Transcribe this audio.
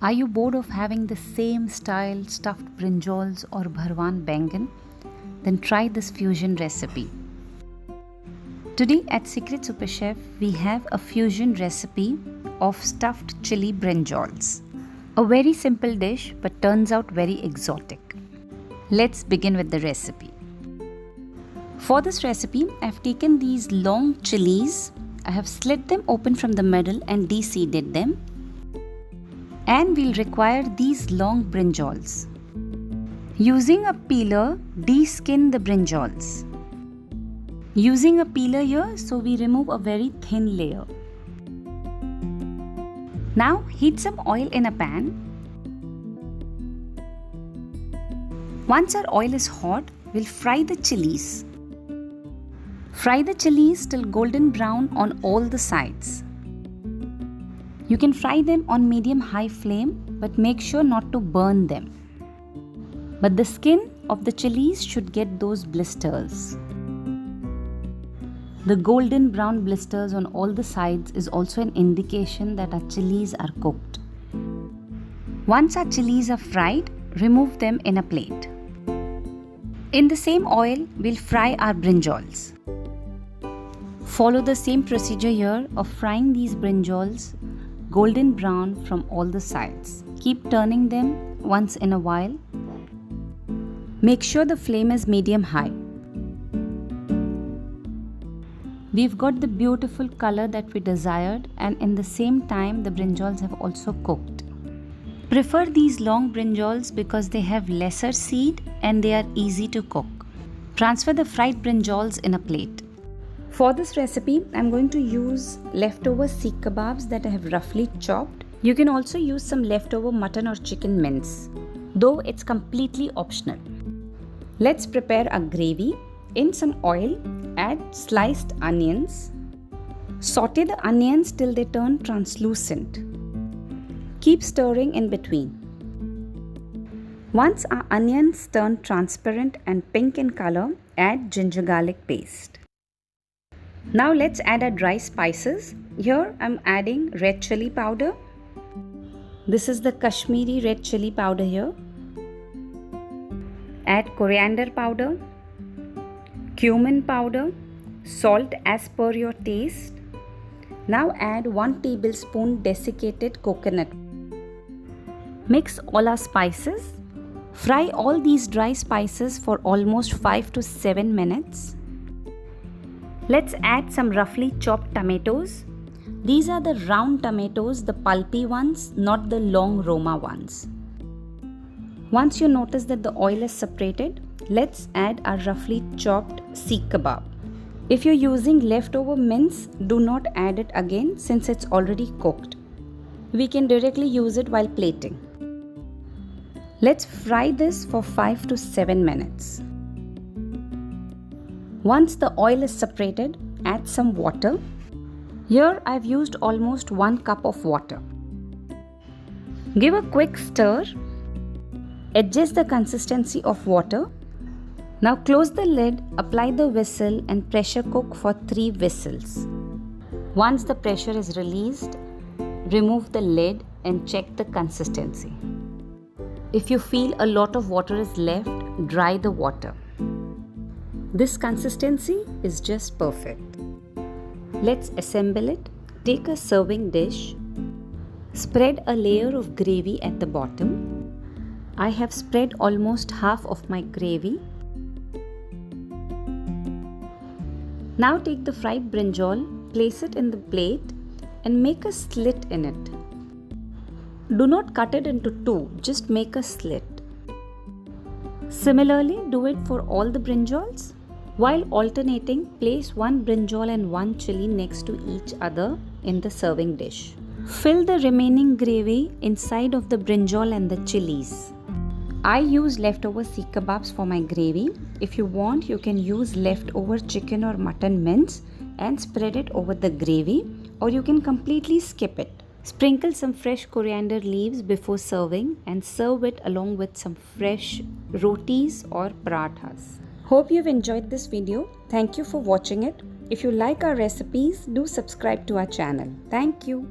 Are you bored of having the same style stuffed brinjals or bharwan Baigan? Then try this fusion recipe. Today at Secret Super Chef, we have a fusion recipe of stuffed chili brinjals. A very simple dish but turns out very exotic. Let's begin with the recipe. For this recipe, I have taken these long chilies. I have slit them open from the middle and de-seeded them. And we'll require these long brinjals. Using a peeler, de-skin the brinjals. Using a peeler here, so we remove a very thin layer. Now heat some oil in a pan. Once our oil is hot, we'll fry the chilies. Fry the chilies till golden brown on all the sides. You can fry them on medium-high flame, but make sure not to burn them. But the skin of the chilies should get those blisters. The golden brown blisters on all the sides is also an indication that our chilies are cooked. Once our chilies are fried, remove them in a plate. In the same oil, we'll fry our brinjals. Follow the same procedure here of frying these brinjals golden brown from all the sides. Keep turning them once in a while. Make sure the flame is medium-high. We've got the beautiful color that we desired, and in the same time the brinjals have also cooked. Prefer these long brinjals because they have lesser seed and they are easy to cook. Transfer the fried brinjals in a plate. For this recipe, I'm going to use leftover seekh kebabs that I have roughly chopped. You can also use some leftover mutton or chicken mince, though it's completely optional. Let's prepare a gravy. In some oil, add sliced onions. Saute the onions till they turn translucent. Keep stirring in between. Once our onions turn transparent and pink in color, add ginger garlic paste. Now let's add our dry spices. Here I'm adding red chilli powder. This is the Kashmiri red chilli powder here. Add coriander powder, cumin powder, salt as per your taste. Now add 1 tablespoon desiccated coconut. Mix all our spices. Fry all these dry spices for almost 5 to 7 minutes. Let's add some roughly chopped tomatoes. These are the round tomatoes, the pulpy ones, not the long Roma ones. Once you notice that the oil is separated, let's add our roughly chopped seekh kebab. If you're using leftover mince, do not add it again since it's already cooked. We can directly use it while plating. Let's fry this for 5 to 7 minutes. Once the oil is separated, add some water. Here I've used almost 1 cup of water. Give a quick stir. Adjust the consistency of water. Now close the lid, apply the whistle and pressure cook for 3 whistles. Once the pressure is released, remove the lid and check the consistency. If you feel a lot of water is left, dry the water. This consistency is just perfect. Let's assemble it. Take a serving dish. Spread a layer of gravy at the bottom. I have spread almost half of my gravy. Now take the fried brinjal, place it in the plate and make a slit in it. Do not cut it into 2, just make a slit. Similarly, do it for all the brinjals. While alternating, place 1 brinjal and 1 chili next to each other in the serving dish. Fill the remaining gravy inside of the brinjal and the chilies. I use leftover seekh kebabs for my gravy. If you want, you can use leftover chicken or mutton mince and spread it over the gravy, or you can completely skip it. Sprinkle some fresh coriander leaves before serving and serve it along with some fresh rotis or parathas. Hope you've enjoyed this video. Thank you for watching it. If you like our recipes, do subscribe to our channel. Thank you.